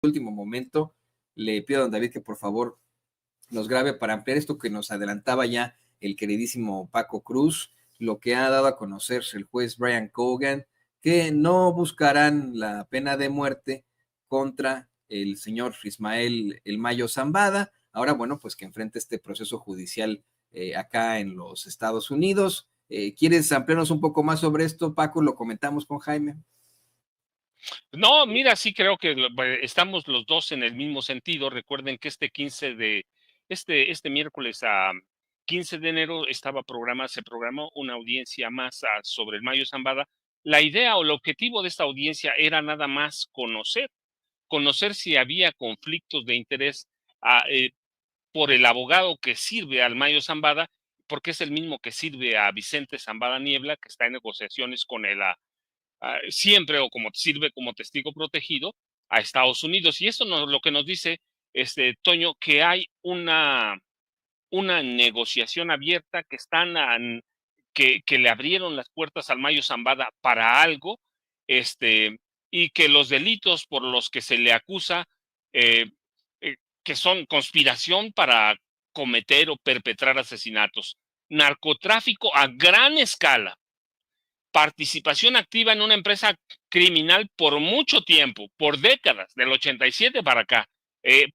último momento. Le pido a don David que por favor nos grabe para ampliar esto que nos adelantaba ya el queridísimo Paco Cruz, lo que ha dado a conocer el juez Brian Cogan, que no buscarán la pena de muerte contra el señor Ismael El Mayo Zambada. Ahora, bueno, pues que enfrente este proceso judicial acá en los Estados Unidos. ¿Quieres ampliarnos un poco más sobre esto, Paco? Lo comentamos con Jaime. No, mira, sí creo que estamos los dos en el mismo sentido. Recuerden que este miércoles a 15 de enero se programó una audiencia más sobre el Mayo Zambada. La idea o el objetivo de esta audiencia era nada más conocer si había conflictos de interés por el abogado que sirve al Mayo Zambada, porque es el mismo que sirve a Vicente Zambada Niebla, que está en negociaciones con el siempre o como sirve como testigo protegido a Estados Unidos. Y eso lo que nos dice, Toño, que hay una negociación abierta, que le abrieron las puertas al Mayo Zambada para algo, y que los delitos por los que se le acusa, eh, que son conspiración para cometer o perpetrar asesinatos, narcotráfico a gran escala, participación activa en una empresa criminal por mucho tiempo, por décadas, del 87 para acá,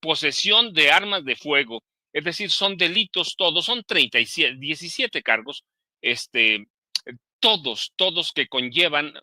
posesión de armas de fuego, es decir, son delitos todos, son 17 cargos, todos que conllevan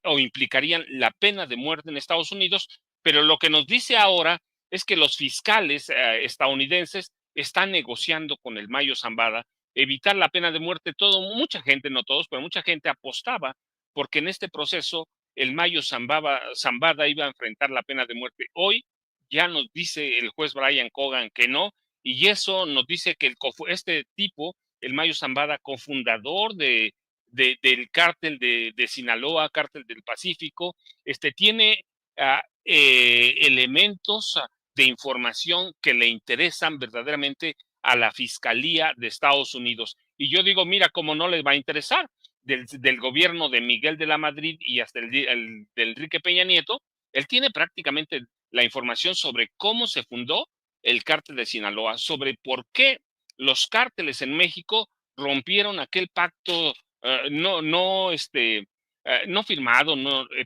o implicarían la pena de muerte en Estados Unidos, pero lo que nos dice ahora es que los fiscales estadounidenses están negociando con el Mayo Zambada evitar la pena de muerte. Mucha gente, no todos, pero mucha gente apostaba porque en este proceso el Mayo Zambada iba a enfrentar la pena de muerte. Hoy ya nos dice el juez Brian Cogan que no, y eso nos dice que este tipo, el Mayo Zambada, cofundador del cártel de Sinaloa, cártel del Pacífico, tiene elementos de información que le interesan verdaderamente a la Fiscalía de Estados Unidos. Y yo digo, mira, cómo no les va a interesar del gobierno de Miguel de la Madrid y hasta el de Enrique Peña Nieto. Él tiene prácticamente la información sobre cómo se fundó el cártel de Sinaloa, sobre por qué los cárteles en México rompieron aquel pacto, no firmado,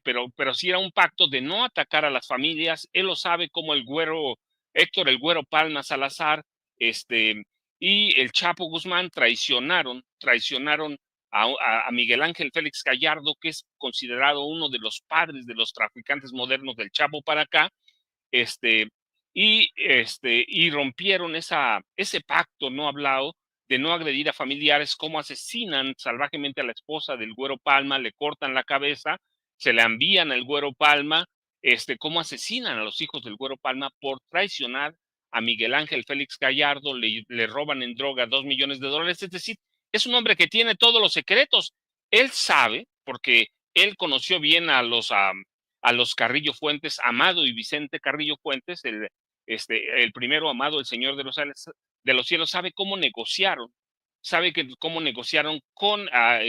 pero sí era un pacto de no atacar a las familias. Él lo sabe, como Héctor el Güero Palma Salazar, y el Chapo Guzmán traicionaron a Miguel Ángel Félix Gallardo, que es considerado uno de los padres de los traficantes modernos del Chapo para acá, y rompieron ese pacto no hablado de no agredir a familiares. Cómo asesinan salvajemente a la esposa del Güero Palma, le cortan la cabeza, se la envían al Güero Palma, cómo asesinan a los hijos del Güero Palma por traicionar a Miguel Ángel Félix Gallardo, le roban en droga $2 millones. Es decir, es un hombre que tiene todos los secretos. Él sabe, porque él conoció bien a los Carrillo Fuentes, Amado y Vicente Carrillo Fuentes, el primero, Amado, el señor de los cielos, sabe cómo negociaron, cómo negociaron a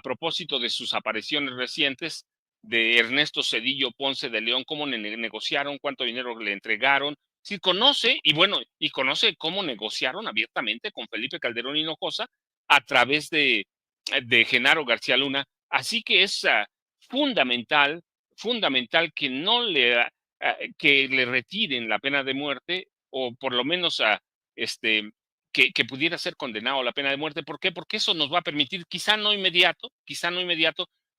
propósito de sus apariciones recientes de Ernesto Zedillo Ponce de León, cómo negociaron, cuánto dinero le entregaron. Sí, conoce, y conoce cómo negociaron abiertamente con Felipe Calderón Hinojosa a través de Genaro García Luna. Así que es fundamental que le retiren la pena de muerte, o por lo menos que pudiera ser condenado a la pena de muerte. ¿Por qué? Porque eso nos va a permitir, quizá no inmediato,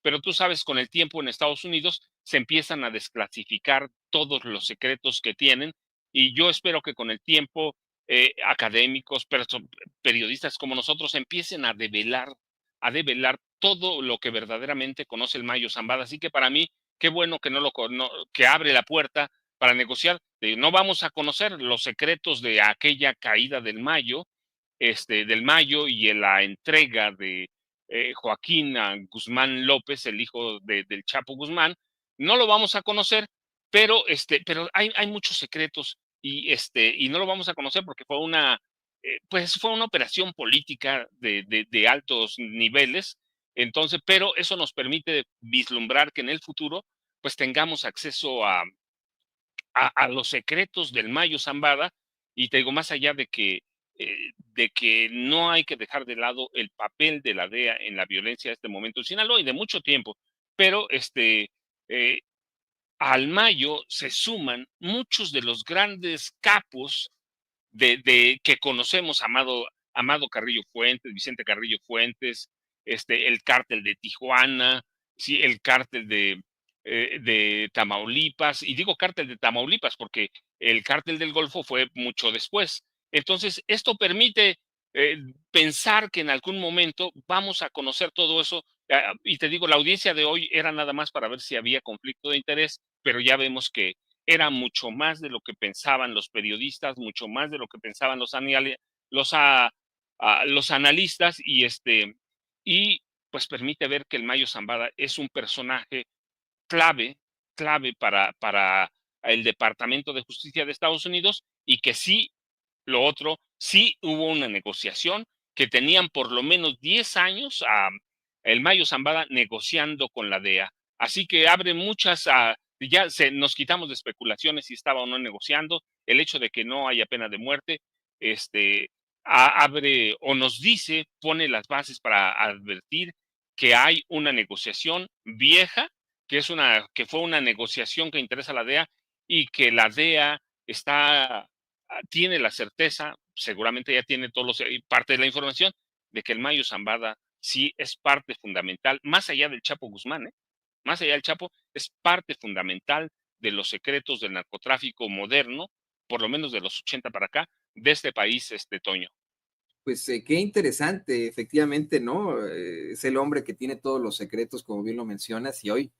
pero tú sabes, con el tiempo en Estados Unidos se empiezan a desclasificar todos los secretos que tienen, y yo espero que con el tiempo académicos, periodistas como nosotros empiecen a develar todo lo que verdaderamente conoce el Mayo Zambada. Así que para mí, qué bueno que que abre la puerta para negociar. No vamos a conocer los secretos de aquella caída del Mayo, y en la entrega de Joaquín a Guzmán López, el hijo del Chapo Guzmán. No lo vamos a conocer, pero hay muchos secretos, y no lo vamos a conocer porque fue una operación política de altos niveles. Entonces, pero eso nos permite vislumbrar que en el futuro pues tengamos acceso a los secretos del Mayo Zambada, y te digo, más allá de que no hay que dejar de lado el papel de la DEA en la violencia de este momento en Sinaloa y de mucho tiempo, pero eh, al Mayo se suman muchos de los grandes capos que conocemos, Amado Carrillo Fuentes, Vicente Carrillo Fuentes, el cártel de Tijuana, sí, el cártel de Tamaulipas, y digo cártel de Tamaulipas porque el cártel del Golfo fue mucho después. Entonces, esto permite eh, pensar que en algún momento vamos a conocer todo eso. Y te digo, la audiencia de hoy era nada más para ver si había conflicto de interés, pero ya vemos que era mucho más de lo que pensaban los periodistas, mucho más de lo que pensaban los, los analistas, y pues permite ver que el Mayo Zambada es un personaje clave, clave para el Departamento de Justicia de Estados Unidos, y que sí, lo otro, sí hubo una negociación, que tenían por lo menos 10 años a el Mayo Zambada negociando con la DEA. Así que abre muchas, nos quitamos de especulaciones si estaba o no negociando. El hecho de que no haya pena de muerte, abre o nos dice, pone las bases para advertir que hay una negociación vieja, que fue una negociación que interesa a la DEA, y que la DEA tiene la certeza, seguramente ya tiene parte de la información, de que el Mayo Zambada sí es parte fundamental, más allá del Chapo Guzmán, más allá del Chapo, es parte fundamental de los secretos del narcotráfico moderno, por lo menos de los 80 para acá, de este país, Toño. Pues qué interesante, efectivamente, ¿no? Es el hombre que tiene todos los secretos, como bien lo mencionas, y hoy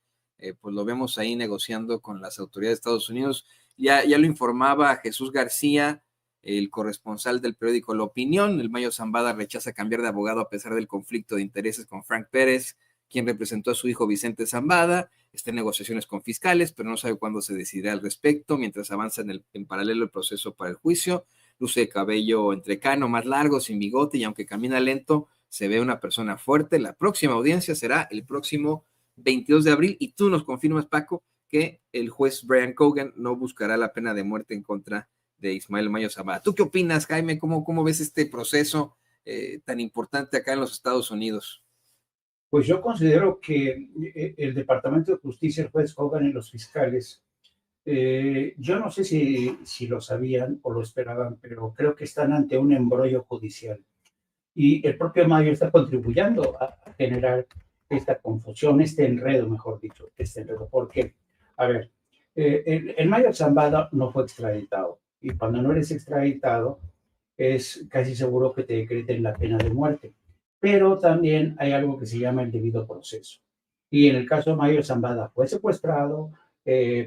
pues lo vemos ahí negociando con las autoridades de Estados Unidos. Ya lo informaba Jesús García, el corresponsal del periódico La Opinión. El Mayo Zambada rechaza cambiar de abogado a pesar del conflicto de intereses con Frank Pérez, quien representó a su hijo Vicente Zambada. Está en negociaciones con fiscales, pero no sabe cuándo se decidirá al respecto, mientras avanza en paralelo el proceso para el juicio. Luce de cabello entrecano, más largo, sin bigote, y aunque camina lento, se ve una persona fuerte. La próxima audiencia será el próximo 22 de abril, y tú nos confirmas, Paco, que el juez Brian Cogan no buscará la pena de muerte en contra de Ismael Mayo Zambada. ¿Tú qué opinas, Jaime? ¿Cómo ves este proceso tan importante acá en los Estados Unidos? Pues yo considero que el Departamento de Justicia, el juez Hogan y los fiscales, yo no sé si lo sabían o lo esperaban, pero creo que están ante un embrollo judicial. Y el propio Mayo está contribuyendo a generar esta confusión, este enredo, mejor dicho, este enredo. Porque, a ver, el Mayo Zambada no fue extraditado. Y cuando no eres extraditado, es casi seguro que te decreten la pena de muerte. Pero también hay algo que se llama el debido proceso. Y en el caso de Mayo Zambada fue secuestrado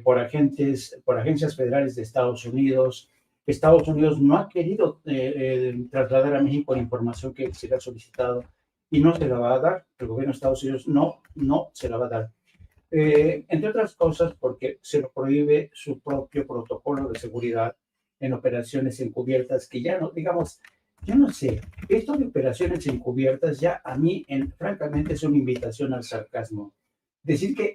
por agencias federales de Estados Unidos. Estados Unidos no ha querido trasladar a México la información que se le ha solicitado y no se la va a dar. El gobierno de Estados Unidos no se la va a dar. Entre otras cosas, porque se lo prohíbe su propio protocolo de seguridad en operaciones encubiertas, que ya no, digamos, yo no sé, esto de operaciones encubiertas ya a mí, francamente, es una invitación al sarcasmo. Decir que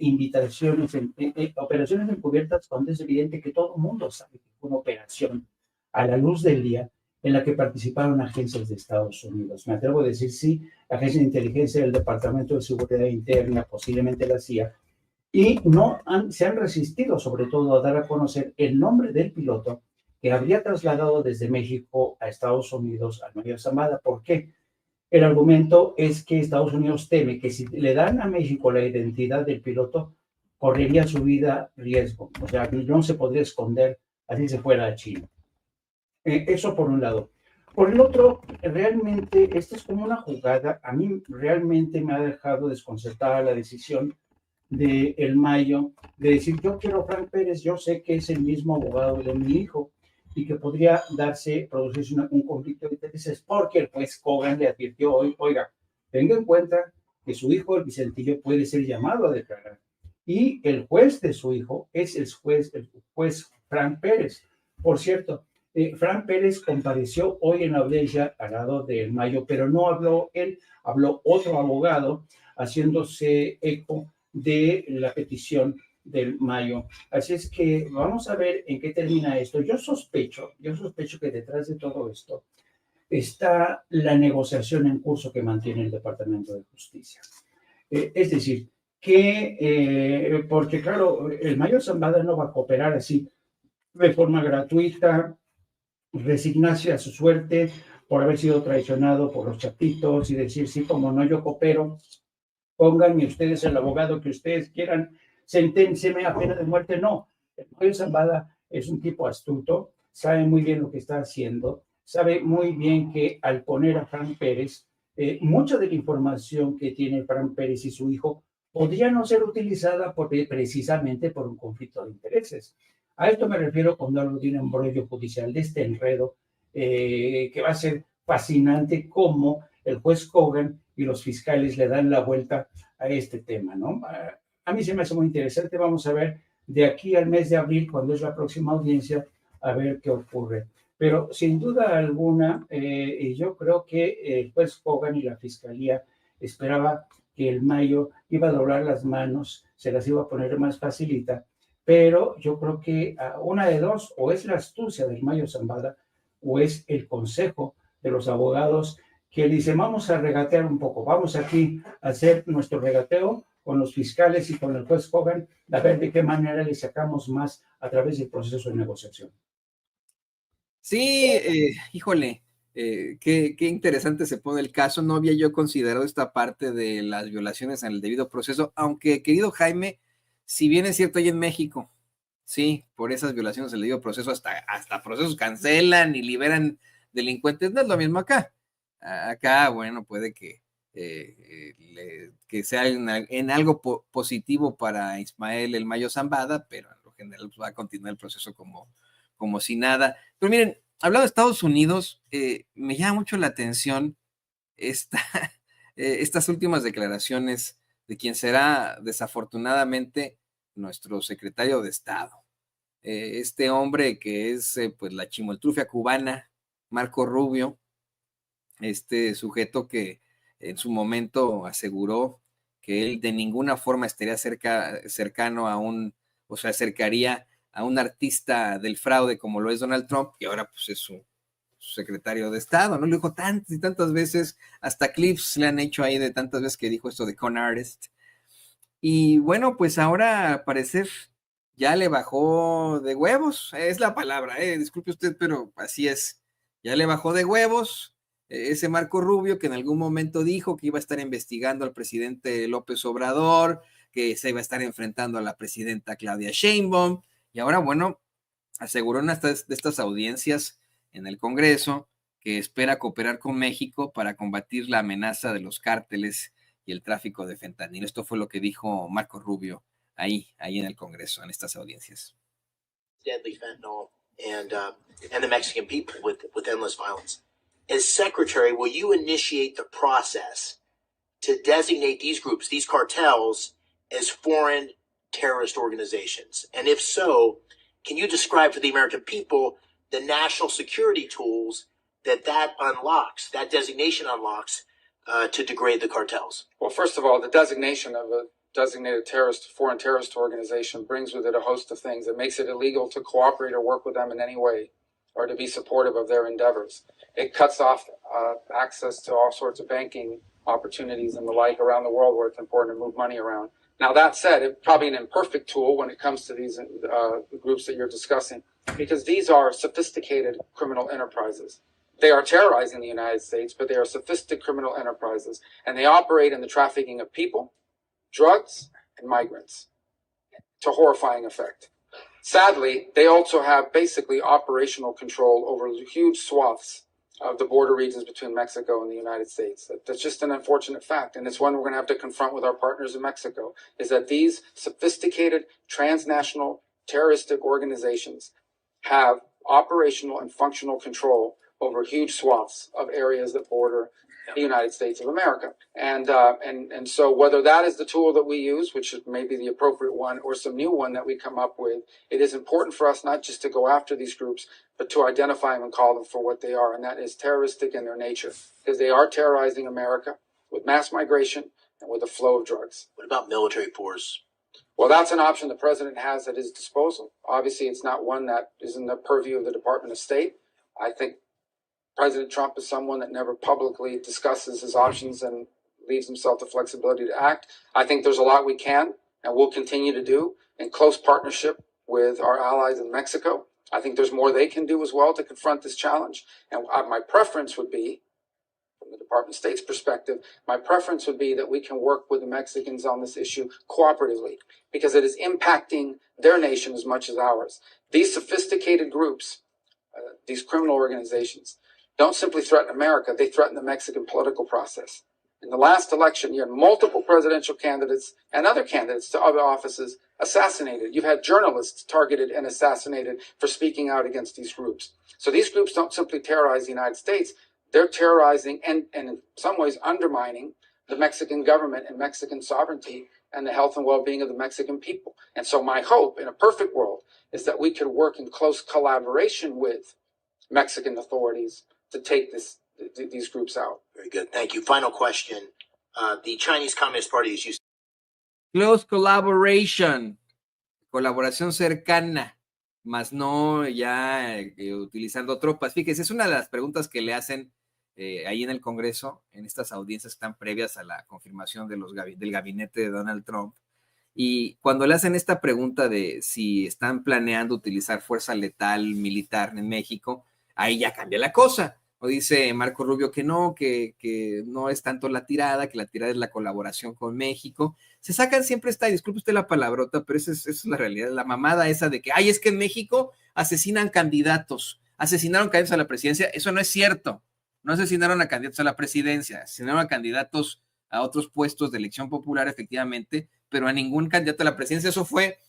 operaciones encubiertas cuando es evidente que todo el mundo sabe que fue una operación a la luz del día en la que participaron agencias de Estados Unidos. Me atrevo a decir sí, la Agencia de Inteligencia del Departamento de Seguridad Interna, posiblemente la CIA, y se han resistido sobre todo a dar a conocer el nombre del piloto que habría trasladado desde México a Estados Unidos al Mayo Zambada. ¿Por qué? El argumento es que Estados Unidos teme que si le dan a México la identidad del piloto, correría su vida riesgo. O sea, no se podría esconder así se fuera a China. Eso por un lado. Por el otro, realmente, esto es como una jugada. A mí realmente me ha dejado desconcertada la decisión de El Mayo de decir, yo quiero a Frank Pérez, yo sé que es el mismo abogado de mi hijo y que podría producirse un conflicto de intereses, porque el juez Cogan le advirtió hoy, oiga, tenga en cuenta que su hijo, el Vicentillo, puede ser llamado a declarar. Y el juez de su hijo es el juez Frank Pérez. Por cierto, Frank Pérez compareció hoy en la audiencia al lado del Mayo, pero no habló él, habló otro abogado haciéndose eco de la petición del Mayo. Así es que vamos a ver en qué termina esto. Yo sospecho que detrás de todo esto está la negociación en curso que mantiene el Departamento de Justicia. Es decir, porque claro, el Mayo Zambada no va a cooperar así de forma gratuita, resignarse a su suerte por haber sido traicionado por los chapitos y decir, sí, como no, yo coopero, pónganme ustedes el abogado que ustedes quieran, senténceme a pena de muerte. No, el Mayo Zambada es un tipo astuto, sabe muy bien lo que está haciendo, sabe muy bien que al poner a Frank Pérez, mucha de la información que tiene Frank Pérez y su hijo podría no ser utilizada precisamente por un conflicto de intereses. A esto me refiero cuando hablo de un embrollo judicial, de este enredo que va a ser fascinante como el juez Kogan y los fiscales le dan la vuelta a este tema, ¿no? A mí se me hace muy interesante. Vamos a ver de aquí al mes de abril, cuando es la próxima audiencia, a ver qué ocurre. Pero sin duda alguna, yo creo que el juez Kogan y la fiscalía esperaba que el Mayo iba a doblar las manos, se las iba a poner más facilita, pero yo creo que una de dos, o es la astucia del Mayo Zambada, o es el consejo de los abogados que dicen, vamos a regatear un poco, vamos aquí a hacer nuestro regateo con los fiscales y con el juez Kogan, a ver de qué manera le sacamos más a través del proceso de negociación. Sí, híjole, qué interesante se pone el caso. No había yo considerado esta parte de las violaciones en el debido proceso, aunque, querido Jaime, si bien es cierto, ahí en México, sí, por esas violaciones en el debido proceso, hasta procesos cancelan y liberan delincuentes, no es lo mismo acá. Acá, bueno, puede que, que sea en algo positivo para Ismael El Mayo Zambada, pero en lo general va a continuar el proceso como si nada. Pero miren, hablando de Estados Unidos, me llama mucho la atención estas últimas declaraciones de quien será desafortunadamente nuestro secretario de Estado. Este hombre que es pues la chimoltrufia cubana, Marco Rubio, este sujeto que en su momento aseguró que él de ninguna forma estaría cercano a o se acercaría a un artista del fraude como lo es Donald Trump, y ahora pues es su secretario de Estado, ¿no? Lo dijo tantas y tantas veces, hasta clips le han hecho ahí de tantas veces que dijo esto de con artist. Y bueno, pues ahora al parecer ya le bajó de huevos, es la palabra, disculpe usted, pero así es, ya le bajó de huevos ese Marco Rubio que en algún momento dijo que iba a estar investigando al presidente López Obrador, que se iba a estar enfrentando a la presidenta Claudia Sheinbaum, y ahora, bueno, aseguró en de estas audiencias en el Congreso que espera cooperar con México para combatir la amenaza de los cárteles y el tráfico de fentanilo. Esto fue lo que dijo Marco Rubio ahí en el Congreso, en estas audiencias. Deadly fentanyl and the Mexican people with endless violence. As secretary, will you initiate the process to designate these groups, these cartels, as foreign terrorist organizations? And if so, can you describe for the American people the national security tools that unlocks, that designation unlocks, to degrade the cartels? Well, first of all, the designation of a designated foreign terrorist organization brings with it a host of things. It makes it illegal to cooperate or work with them in any way or to be supportive of their endeavors. It cuts off access to all sorts of banking opportunities and the like around the world where it's important to move money around. Now, that said, it's probably an imperfect tool when it comes to these groups that you're discussing, because these are sophisticated criminal enterprises. They are terrorizing the United States, but they are sophisticated criminal enterprises, and they operate in the trafficking of people, drugs, and migrants to horrifying effect. Sadly, they also have basically operational control over huge swaths of the border regions between Mexico and the United States. That's just an unfortunate fact, and it's one we're going to have to confront with our partners in Mexico, is that these sophisticated transnational terroristic organizations have operational and functional control over huge swaths of areas that border the United States of America. And so whether that is the tool that we use, which may be the appropriate one, or some new one that we come up with, it is important for us not just to go after these groups, but to identify them and call them for what they are, and that is terroristic in their nature, because they are terrorizing America with mass migration and with a flow of drugs. What about military force? Well, that's an option the president has at his disposal. Obviously, it's not one that is in the purview of the Department of State. I think President Trump is someone that never publicly discusses his options and leaves himself the flexibility to act. I think there's a lot we can and will continue to do in close partnership with our allies in Mexico. I think there's more they can do as well to confront this challenge. And my preference would be, from the Department of State's perspective, my preference would be that we can work with the Mexicans on this issue cooperatively, because it is impacting their nation as much as ours. These sophisticated groups, these criminal organizations, don't simply threaten America, they threaten the Mexican political process. In the last election, you had multiple presidential candidates and other candidates to other offices assassinated. You've had journalists targeted and assassinated for speaking out against these groups. So these groups don't simply terrorize the United States, they're terrorizing and in some ways undermining the Mexican government and Mexican sovereignty and the health and well-being of the Mexican people. And so my hope in a perfect world is that we could work in close collaboration with Mexican authorities to take these groups out. Very good. Thank you. Final question. The Chinese Communist Party is used. Close collaboration, colaboración cercana, más no ya utilizando tropas. Fíjese, es una de las preguntas que le hacen ahí en el Congreso, en estas audiencias que están previas a la confirmación de del gabinete de Donald Trump. Y cuando le hacen esta pregunta de si están planeando utilizar fuerza letal militar en México, ahí ya cambia la cosa. O dice Marco Rubio que no es tanto la tirada, que la tirada es la colaboración con México. Se sacan siempre disculpe usted la palabrota, pero esa es la realidad, la mamada esa de que, es que en México asesinaron candidatos a la presidencia. Eso no es cierto. No asesinaron a candidatos a la presidencia, asesinaron a candidatos a otros puestos de elección popular, efectivamente, pero a ningún candidato a la presidencia. Eso fue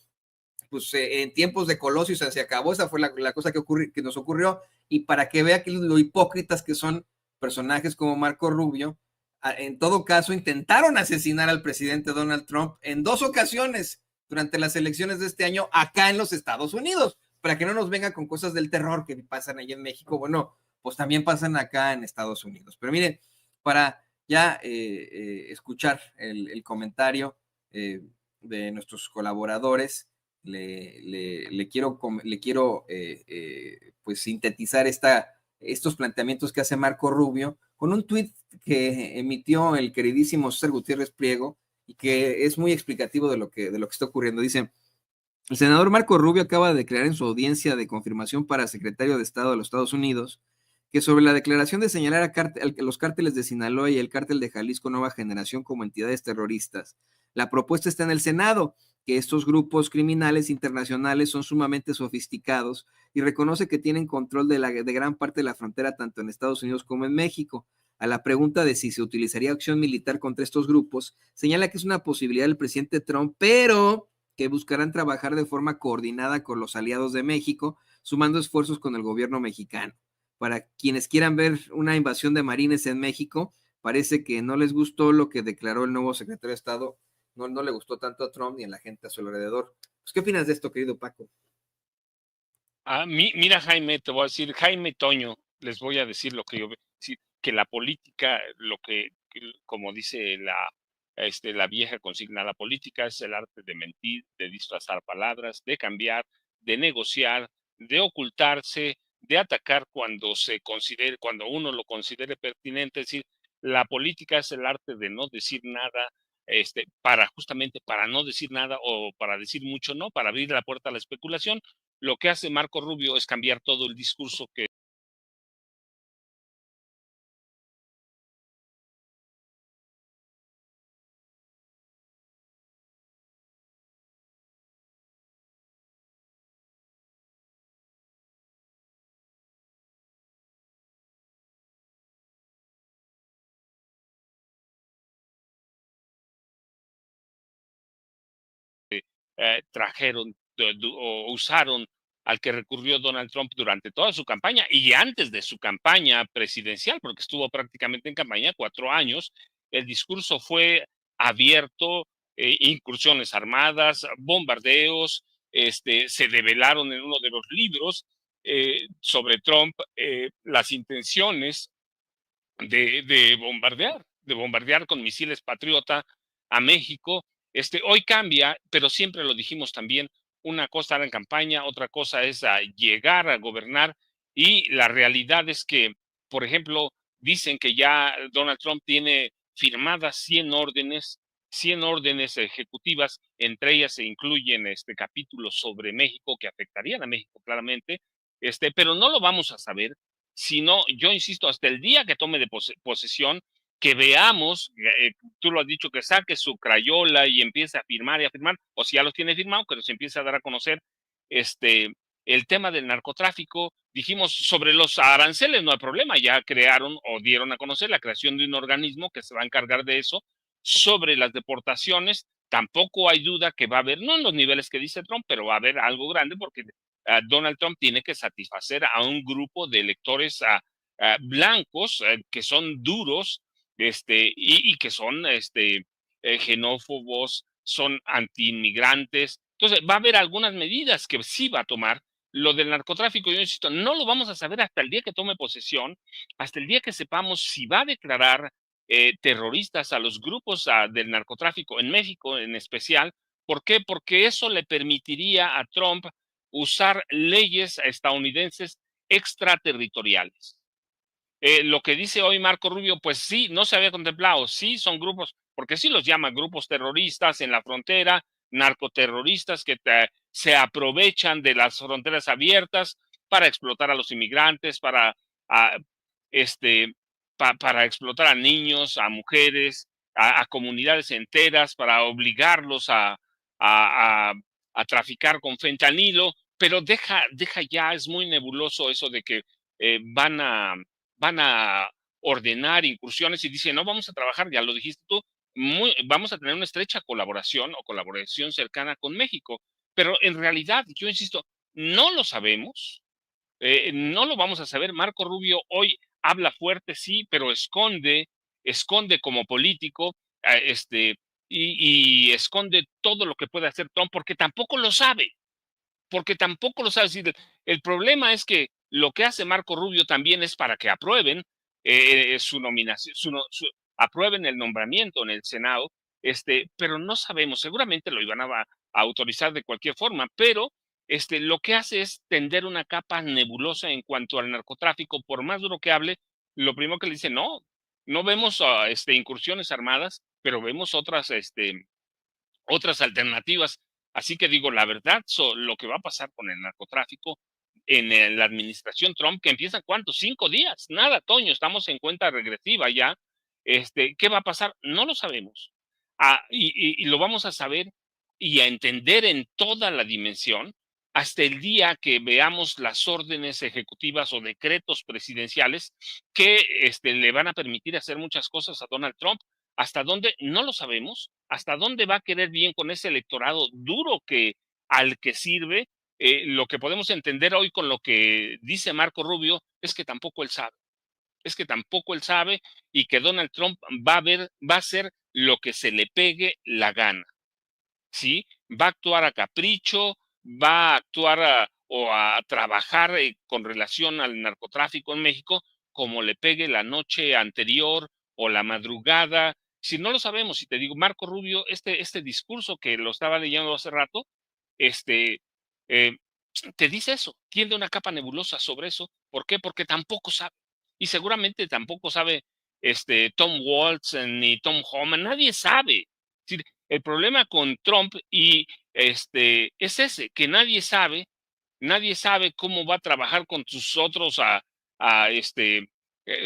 pues en tiempos de Colosio se acabó. Esa fue la cosa que nos ocurrió. Y para que vea que lo hipócritas que son personajes como Marco Rubio, en todo caso intentaron asesinar al presidente Donald Trump en 2 ocasiones durante las elecciones de este año acá en los Estados Unidos, para que no nos venga con cosas del terror que pasan allá en México. Bueno, pues también pasan acá en Estados Unidos. Pero miren, para ya escuchar el comentario de nuestros colaboradores, le quiero pues sintetizar estos planteamientos que hace Marco Rubio con un tuit que emitió el queridísimo César Gutiérrez Priego y que es muy explicativo de lo que está ocurriendo. Dice: el senador Marco Rubio acaba de declarar en su audiencia de confirmación para secretario de Estado de los Estados Unidos que sobre la declaración de señalar a los cárteles de Sinaloa y el cártel de Jalisco Nueva Generación como entidades terroristas, la propuesta está en el Senado, que estos grupos criminales internacionales son sumamente sofisticados y reconoce que tienen control de gran parte de la frontera tanto en Estados Unidos como en México. A la pregunta de si se utilizaría acción militar contra estos grupos, señala que es una posibilidad del presidente Trump, pero que buscarán trabajar de forma coordinada con los aliados de México, sumando esfuerzos con el gobierno mexicano. Para quienes quieran ver una invasión de marines en México, parece que no les gustó lo que declaró el nuevo secretario de Estado. No le gustó tanto a Trump ni a la gente a su alrededor. Pues, ¿qué opinas de esto, querido Paco? Mira, Jaime, te voy a decir, Jaime Toño, les voy a decir lo que yo veo, que la política, como dice la vieja consigna, la política es el arte de mentir, de disfrazar palabras, de cambiar, de negociar, de ocultarse, de atacar cuando uno lo considere pertinente. Es decir, la política es el arte de no decir nada, justamente para no decir nada o para decir mucho no, para abrir la puerta a la especulación. Lo que hace Marco Rubio es cambiar todo el discurso que trajeron o usaron al que recurrió Donald Trump durante toda su campaña y antes de su campaña presidencial, porque estuvo prácticamente en campaña 4 años. El discurso fue abierto, incursiones armadas, bombardeos, se develaron en uno de los libros sobre Trump las intenciones de bombardear con misiles Patriota a México. Hoy cambia, pero siempre lo dijimos también, una cosa era en campaña, otra cosa es llegar a gobernar, y la realidad es que, por ejemplo, dicen que ya Donald Trump tiene firmadas 100 órdenes ejecutivas, entre ellas se incluyen capítulos sobre México que afectarían a México claramente, pero no lo vamos a saber, sino, yo insisto, hasta el día que tome de posesión, que veamos, tú lo has dicho, que saque su crayola y empiece a firmar y a firmar, o si ya los tiene firmado, que se empiece a dar a conocer el tema del narcotráfico. Dijimos, sobre los aranceles no hay problema, ya crearon o dieron a conocer la creación de un organismo que se va a encargar de eso. Sobre las deportaciones, tampoco hay duda que va a haber, no en los niveles que dice Trump, pero va a haber algo grande, porque Donald Trump tiene que satisfacer a un grupo de electores blancos que son duros, y que son xenófobos, son antiinmigrantes. Entonces, va a haber algunas medidas que sí va a tomar. Lo del narcotráfico, yo insisto, no lo vamos a saber hasta el día que tome posesión, hasta el día que sepamos si va a declarar terroristas a los grupos del narcotráfico en México en especial. ¿Por qué? Porque eso le permitiría a Trump usar leyes estadounidenses extraterritoriales. Lo que dice hoy Marco Rubio, pues sí, no se había contemplado, sí son grupos, porque sí los llaman grupos terroristas en la frontera, narcoterroristas que se aprovechan de las fronteras abiertas para explotar a los inmigrantes, a, para explotar a niños, a mujeres, a comunidades enteras, para obligarlos a, a traficar con fentanilo, pero deja ya, es muy nebuloso eso de que van a ordenar incursiones y dicen, no, vamos a trabajar, ya lo dijiste tú, vamos a tener una estrecha colaboración o colaboración cercana con México, pero en realidad, yo insisto, no lo sabemos, no lo vamos a saber. Marco Rubio hoy habla fuerte, sí, pero esconde como político, y esconde todo lo que puede hacer Trump porque tampoco lo sabe. El problema es que lo que hace Marco Rubio también es para que aprueben su nominación, aprueben el nombramiento en el Senado, pero no sabemos, seguramente lo iban a autorizar de cualquier forma, pero lo que hace es tender una capa nebulosa en cuanto al narcotráfico. Por más duro que hable, lo primero que le dice, no vemos incursiones armadas, pero vemos otras alternativas. Así que digo, la verdad, lo que va a pasar con el narcotráfico en la administración Trump, que empieza, ¿cuántos? 5 días. Nada, Toño, estamos en cuenta regresiva ya. ¿Qué va a pasar? No lo sabemos. Y lo vamos a saber y a entender en toda la dimensión hasta el día que veamos las órdenes ejecutivas o decretos presidenciales que le van a permitir hacer muchas cosas a Donald Trump. ¿Hasta dónde? No lo sabemos. ¿Hasta dónde va a querer bien con ese electorado duro al que sirve? Lo que podemos entender hoy con lo que dice Marco Rubio es que tampoco él sabe. Es que tampoco él sabe, y que Donald Trump va a hacer lo que se le pegue la gana. ¿Sí? Va a actuar a capricho, va a actuar o a trabajar con relación al narcotráfico en México como le pegue la noche anterior o la madrugada. Si no lo sabemos, si te digo, Marco Rubio, este discurso que lo estaba leyendo hace rato, eh, te dice eso, tiende una capa nebulosa sobre eso. ¿Por qué? Porque tampoco sabe. Y seguramente tampoco sabe Tom Waltz ni Tom Homan, nadie sabe. Es decir, el problema con Trump es ese, que nadie sabe cómo va a trabajar con sus otros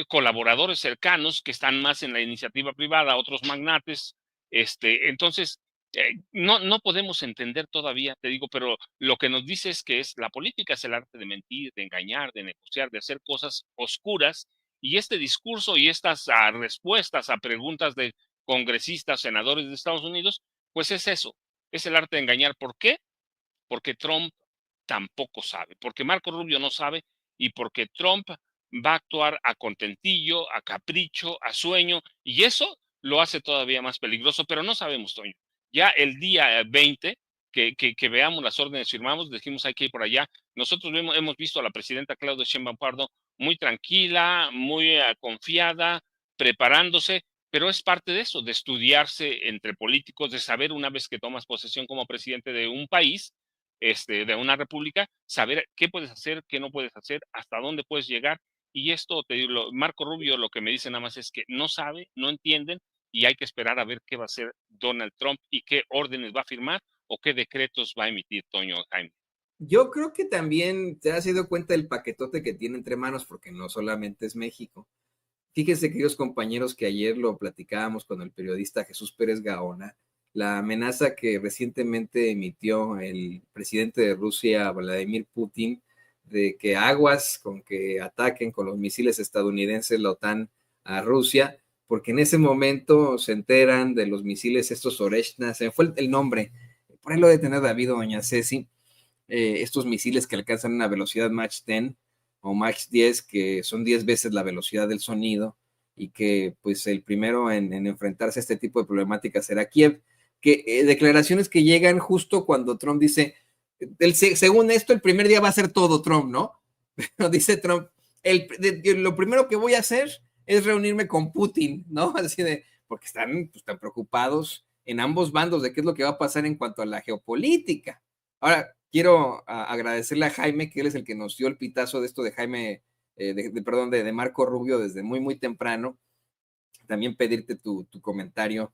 colaboradores cercanos que están más en la iniciativa privada, otros magnates. Entonces, no podemos entender todavía, te digo, pero lo que nos dice es que la política es el arte de mentir, de engañar, de negociar, de hacer cosas oscuras, y este discurso y estas respuestas a preguntas de congresistas, senadores de Estados Unidos, pues es eso, es el arte de engañar. ¿Por qué? Porque Trump tampoco sabe, porque Marco Rubio no sabe, y porque Trump va a actuar a contentillo, a capricho, a sueño, y eso lo hace todavía más peligroso, pero no sabemos, Toño. Ya el día 20, que veamos las órdenes, firmamos, decimos hay que ir por allá. Nosotros hemos visto a la presidenta Claudia Sheinbaum Pardo muy tranquila, muy confiada, preparándose, pero es parte de eso, de estudiarse entre políticos, de saber una vez que tomas posesión como presidente de un país, de una república, saber qué puedes hacer, qué no puedes hacer, hasta dónde puedes llegar. Y esto, te digo, Marco Rubio lo que me dice nada más es que no sabe, no entienden, y hay que esperar a ver qué va a hacer Donald Trump y qué órdenes va a firmar o qué decretos va a emitir, Toño, Jaime. Yo creo que también te has dado cuenta del paquetote que tiene entre manos, porque no solamente es México. Fíjense, queridos compañeros, que ayer lo platicábamos con el periodista Jesús Pérez Gaona, la amenaza que recientemente emitió el presidente de Rusia, Vladimir Putin, de que aguas con que ataquen con los misiles estadounidenses la OTAN a Rusia, porque en ese momento se enteran de los misiles estos Oreshna, se me fue el nombre, por ahí lo de tener David o doña Ceci, estos misiles que alcanzan una velocidad Mach 10 o Mach 10, que son 10 veces la velocidad del sonido, y que pues el primero en enfrentarse a este tipo de problemáticas será Kiev, que declaraciones que llegan justo cuando Trump dice, según esto, el primer día va a ser todo Trump, ¿no? Pero dice Trump, lo primero que voy a hacer es reunirme con Putin, ¿no? Así de, porque están pues, tan preocupados en ambos bandos de qué es lo que va a pasar en cuanto a la geopolítica. Ahora, quiero agradecerle a Jaime, que él es el que nos dio el pitazo de esto de Jaime, de Marco Rubio desde muy, muy temprano. También pedirte tu comentario,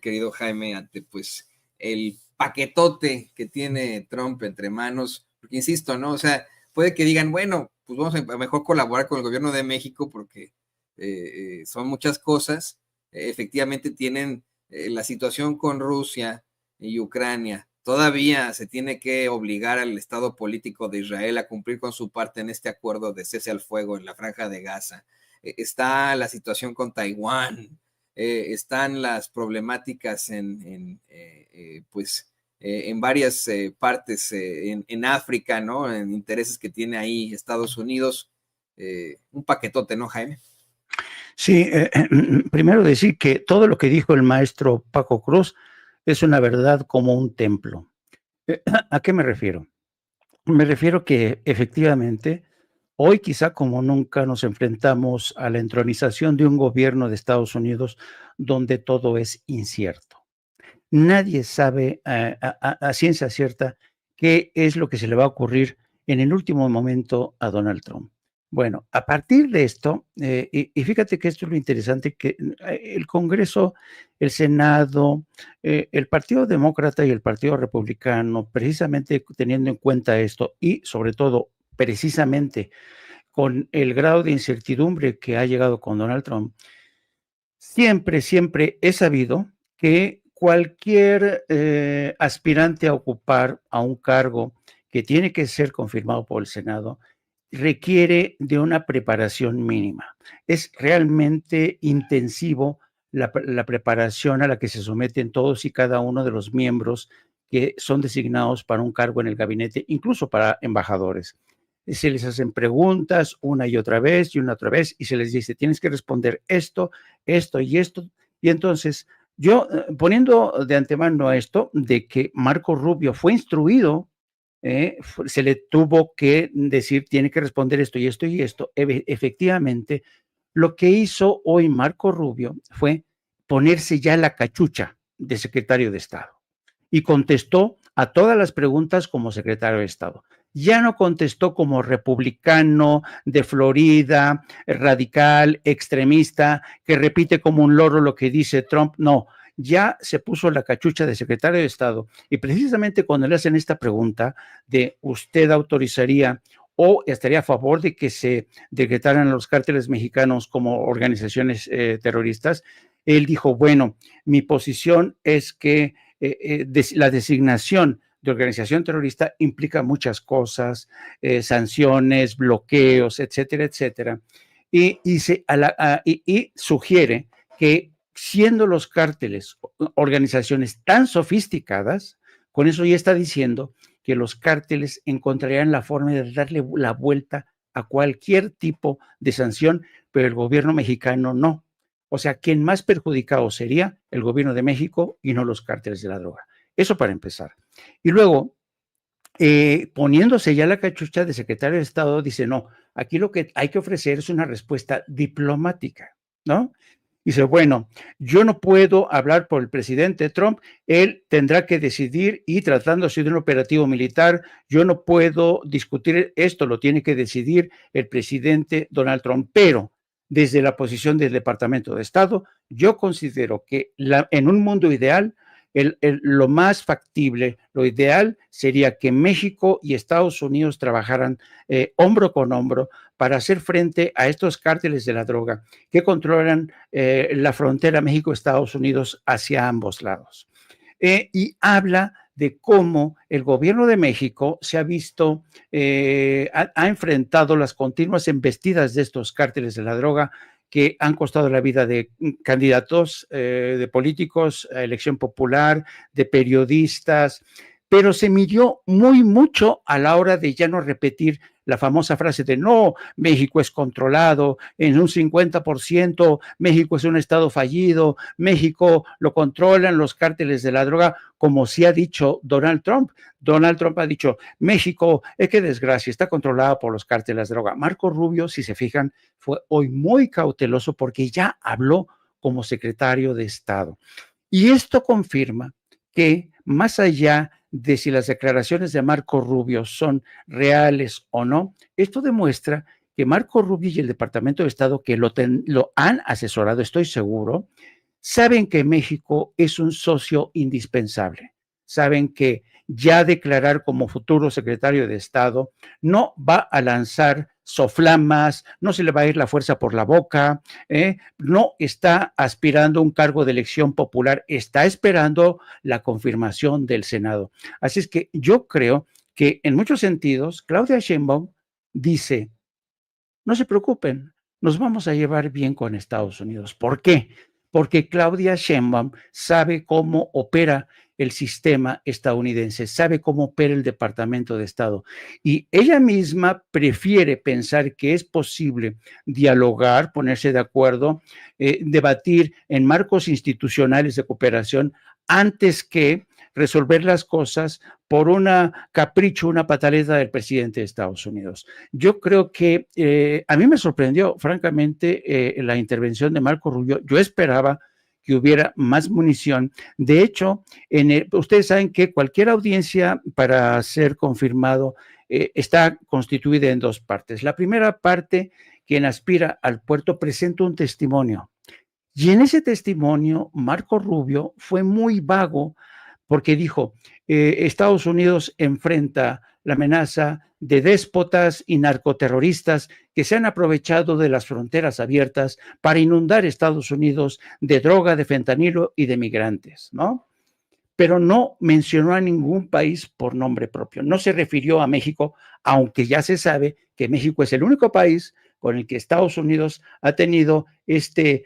querido Jaime, ante pues el paquetote que tiene Trump entre manos, porque insisto, ¿no? O sea, puede que digan, bueno, pues vamos a mejor colaborar con el gobierno de México porque son muchas cosas. Efectivamente tienen la situación con Rusia y Ucrania. Todavía se tiene que obligar al Estado político de Israel a cumplir con su parte en este acuerdo de cese al fuego en la Franja de Gaza. Está la situación con Taiwán, están las problemáticas en varias partes en África, ¿no? En intereses que tiene ahí Estados Unidos. Un paquetote, ¿no, Jaime? Sí, primero decir que todo lo que dijo el maestro Paco Cruz es una verdad como un templo. ¿A qué me refiero? Me refiero que efectivamente hoy quizá como nunca nos enfrentamos a la entronización de un gobierno de Estados Unidos donde todo es incierto. Nadie sabe a ciencia cierta qué es lo que se le va a ocurrir en el último momento a Donald Trump. Bueno, a partir de esto, y fíjate que esto es lo interesante, que el Congreso, el Senado, el Partido Demócrata y el Partido Republicano, precisamente teniendo en cuenta esto y sobre todo, precisamente con el grado de incertidumbre que ha llegado con Donald Trump, siempre he sabido que cualquier aspirante a ocupar a un cargo que tiene que ser confirmado por el Senado requiere de una preparación mínima. Es realmente intensivo la preparación a la que se someten todos y cada uno de los miembros que son designados para un cargo en el gabinete, incluso para embajadores. Se les hacen preguntas una y otra vez y se les dice, tienes que responder esto, esto y esto. Y entonces, yo poniendo de antemano esto, de que Marco Rubio fue instruido, se le tuvo que decir, tiene que responder esto y esto y esto. Efectivamente, lo que hizo hoy Marco Rubio fue ponerse ya la cachucha de secretario de Estado y contestó a todas las preguntas como secretario de Estado. Ya no contestó como republicano de Florida, radical, extremista, que repite como un loro lo que dice Trump. No, ya se puso la cachucha de secretario de Estado. Y precisamente cuando le hacen esta pregunta de ¿usted autorizaría o estaría a favor de que se decretaran los cárteles mexicanos como organizaciones terroristas? Él dijo, bueno, mi posición es que la designación de organización terrorista implica muchas cosas, sanciones, bloqueos, etcétera, etcétera. Y sugiere que siendo los cárteles organizaciones tan sofisticadas, con eso ya está diciendo que los cárteles encontrarían la forma de darle la vuelta a cualquier tipo de sanción, pero el gobierno mexicano no. O sea, quien más perjudicado sería el gobierno de México y no los cárteles de la droga. Eso para empezar. Y luego, poniéndose ya la cachucha de secretario de Estado, dice, no, aquí lo que hay que ofrecer es una respuesta diplomática, ¿no? Dice, bueno, yo no puedo hablar por el presidente Trump, él tendrá que decidir y tratándose de un operativo militar, yo no puedo discutir esto, lo tiene que decidir el presidente Donald Trump, pero desde la posición del Departamento de Estado, yo considero que en un mundo ideal, lo más factible, lo ideal sería que México y Estados Unidos trabajaran hombro con hombro para hacer frente a estos cárteles de la droga que controlan la frontera México-Estados Unidos hacia ambos lados. Y habla de cómo el gobierno de México se ha visto, ha enfrentado las continuas embestidas de estos cárteles de la droga que han costado la vida de candidatos, de políticos a elección popular, de periodistas, pero se midió mucho a la hora de ya no repetir la famosa frase de no, México es controlado en un 50%, México es un estado fallido, México lo controlan los cárteles de la droga, como sí ha dicho Donald Trump. Donald Trump ha dicho, México, qué desgracia, está controlado por los cárteles de droga. Marco Rubio, si se fijan, fue hoy muy cauteloso porque ya habló como secretario de Estado. Y esto confirma que más allá de si las declaraciones de Marco Rubio son reales o no, esto demuestra que Marco Rubio y el Departamento de Estado, que lo han asesorado, estoy seguro, saben que México es un socio indispensable, saben que ya declarar como futuro secretario de Estado no va a lanzar soflamas, no se le va a ir la fuerza por la boca, no está aspirando a un cargo de elección popular, está esperando la confirmación del Senado. Así es que yo creo que en muchos sentidos Claudia Sheinbaum dice, no se preocupen, nos vamos a llevar bien con Estados Unidos. ¿Por qué? Porque Claudia Sheinbaum sabe cómo opera el sistema estadounidense, sabe cómo opera el Departamento de Estado. Y ella misma prefiere pensar que es posible dialogar, ponerse de acuerdo, debatir en marcos institucionales de cooperación antes que resolver las cosas por una capricho, una pataleta del presidente de Estados Unidos. Yo creo que a mí me sorprendió, francamente, la intervención de Marco Rubio. Yo esperaba que hubiera más munición. De hecho, ustedes saben que cualquier audiencia para ser confirmado está constituida en dos partes. La primera parte, quien aspira al puerto presenta un testimonio. Y en ese testimonio, Marco Rubio fue muy vago porque dijo, Estados Unidos enfrenta la amenaza de déspotas y narcoterroristas que se han aprovechado de las fronteras abiertas para inundar Estados Unidos de droga, de fentanilo y de migrantes, ¿no? Pero no mencionó a ningún país por nombre propio. No se refirió a México, aunque ya se sabe que México es el único país con el que Estados Unidos ha tenido este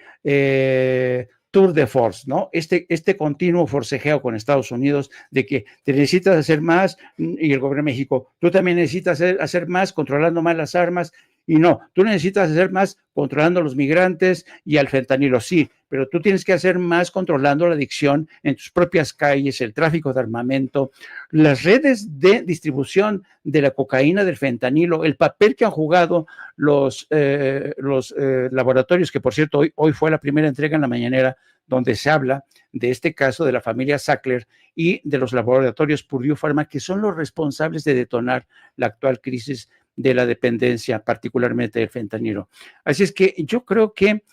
tour de force, ¿no? Este continuo forcejeo con Estados Unidos de que te necesitas hacer más y el gobierno de México, tú también necesitas hacer más controlando más las armas y no, tú necesitas hacer más controlando los migrantes y al fentanilo, sí, pero tú tienes que hacer más controlando la adicción en tus propias calles, el tráfico de armamento, las redes de distribución de la cocaína, del fentanilo, el papel que han jugado los laboratorios, que por cierto hoy fue la primera entrega en la mañanera, donde se habla de este caso de la familia Sackler y de los laboratorios Purdue Pharma, que son los responsables de detonar la actual crisis de la dependencia, particularmente del fentanilo. Así es que yo creo que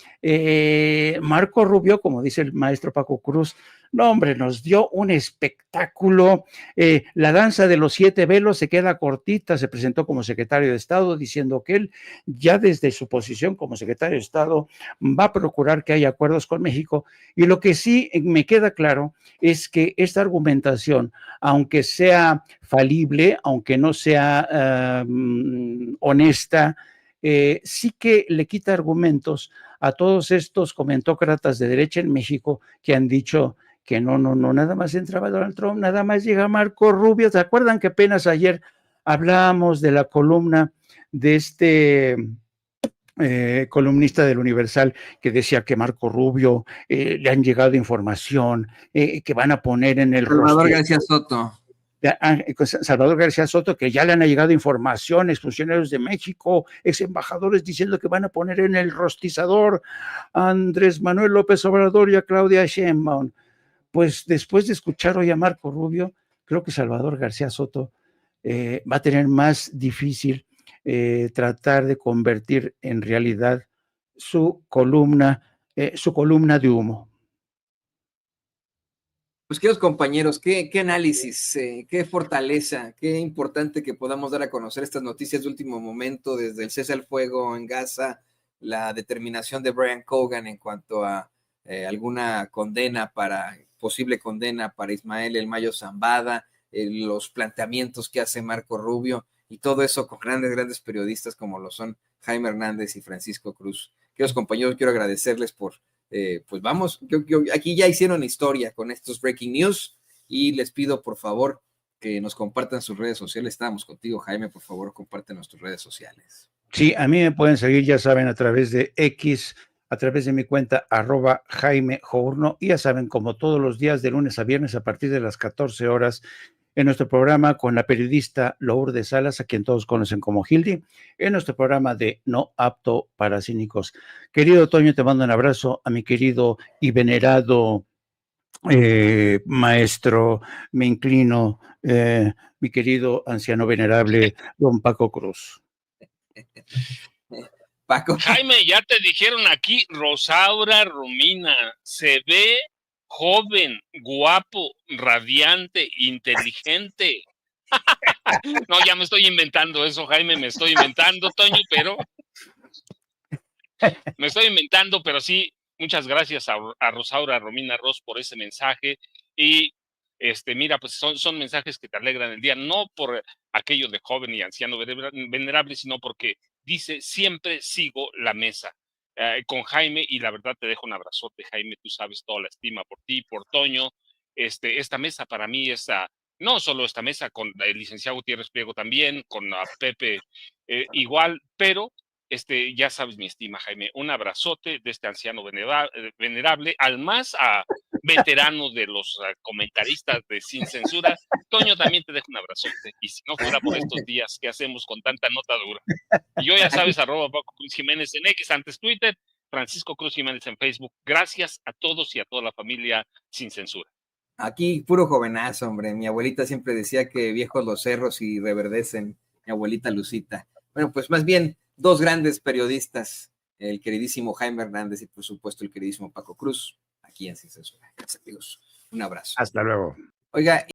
Marco Rubio, como dice el maestro Paco Cruz, no, hombre, nos dio un espectáculo. La danza de los 7 velos se queda cortita. Se presentó como secretario de Estado diciendo que él, ya desde su posición como secretario de Estado, va a procurar que haya acuerdos con México. Y lo que sí me queda claro es que esta argumentación, aunque sea falible, aunque no sea honesta, sí que le quita argumentos a todos estos comentócratas de derecha en México que han dicho que no, nada más entraba Donald Trump, nada más llega Marco Rubio. ¿Se acuerdan que apenas ayer hablábamos de la columna de este columnista del Universal que decía que Marco Rubio le han llegado información que van a poner en el Salvador García Soto. Salvador García Soto, que ya le han llegado informaciones, funcionarios de México, ex embajadores diciendo que van a poner en el rostizador a Andrés Manuel López Obrador y a Claudia Sheinbaum. Pues después de escuchar hoy a Marco Rubio, creo que Salvador García Soto va a tener más difícil tratar de convertir en realidad su columna de humo. Pues queridos compañeros, qué análisis, qué fortaleza, qué importante que podamos dar a conocer estas noticias de último momento, desde el cese al fuego en Gaza, la determinación de Brian Cogan en cuanto a alguna posible condena para Ismael El Mayo Zambada, los planteamientos que hace Marco Rubio, y todo eso con grandes periodistas como lo son Jaime Hernández y Francisco Cruz. Queridos compañeros, quiero agradecerles por pues vamos, aquí ya hicieron historia con estos breaking news y les pido por favor que nos compartan sus redes sociales. Estábamos contigo, Jaime, por favor, compártenos tus redes sociales. Sí, a mí me pueden seguir, ya saben, a través de X, a través de mi cuenta @Jaime Journo, y ya saben, como todos los días de lunes a viernes a partir de las 14 horas, en nuestro programa con la periodista Lourdes Salas, a quien todos conocen como Hildy, en nuestro programa de No Apto para Cínicos. Querido Toño, te mando un abrazo, a mi querido y venerado maestro, me inclino, mi querido anciano venerable, don Paco Cruz. Paco. Jaime, ya te dijeron aquí, Rosaura Romina, se ve joven, guapo, radiante, inteligente. No, ya me estoy inventando eso, Jaime, me estoy inventando, Toño, pero sí, muchas gracias a Rosaura Romina Ross por ese mensaje. Y mira, pues son mensajes que te alegran el día, no por aquello de joven y anciano venerable, sino porque dice, siempre sigo la mesa con Jaime, y la verdad te dejo un abrazote, Jaime, tú sabes toda la estima por ti, por Toño. Esta mesa para mí es no solo esta mesa, con el licenciado Gutiérrez Priego también, con Pepe igual, pero ya sabes mi estima, Jaime, un abrazote de este anciano venerable, al más veterano de los comentaristas de Sin Censura. Toño, también te dejo un abrazote, y si no fuera por estos días, ¿qué hacemos con tanta nota dura? Y yo, ya sabes, @Paco Cruz Jiménez en X, antes Twitter, Francisco Cruz Jiménez en Facebook. Gracias a todos y a toda la familia Sin Censura. Aquí puro jovenazo, hombre. Mi abuelita siempre decía que viejos los cerros y reverdecen. Mi abuelita Lucita. Bueno, pues más bien dos grandes periodistas, el queridísimo Jaime Hernández y por supuesto el queridísimo Paco Cruz, aquí en Sin Censura. Gracias, amigos. Un abrazo. Hasta luego. Oiga,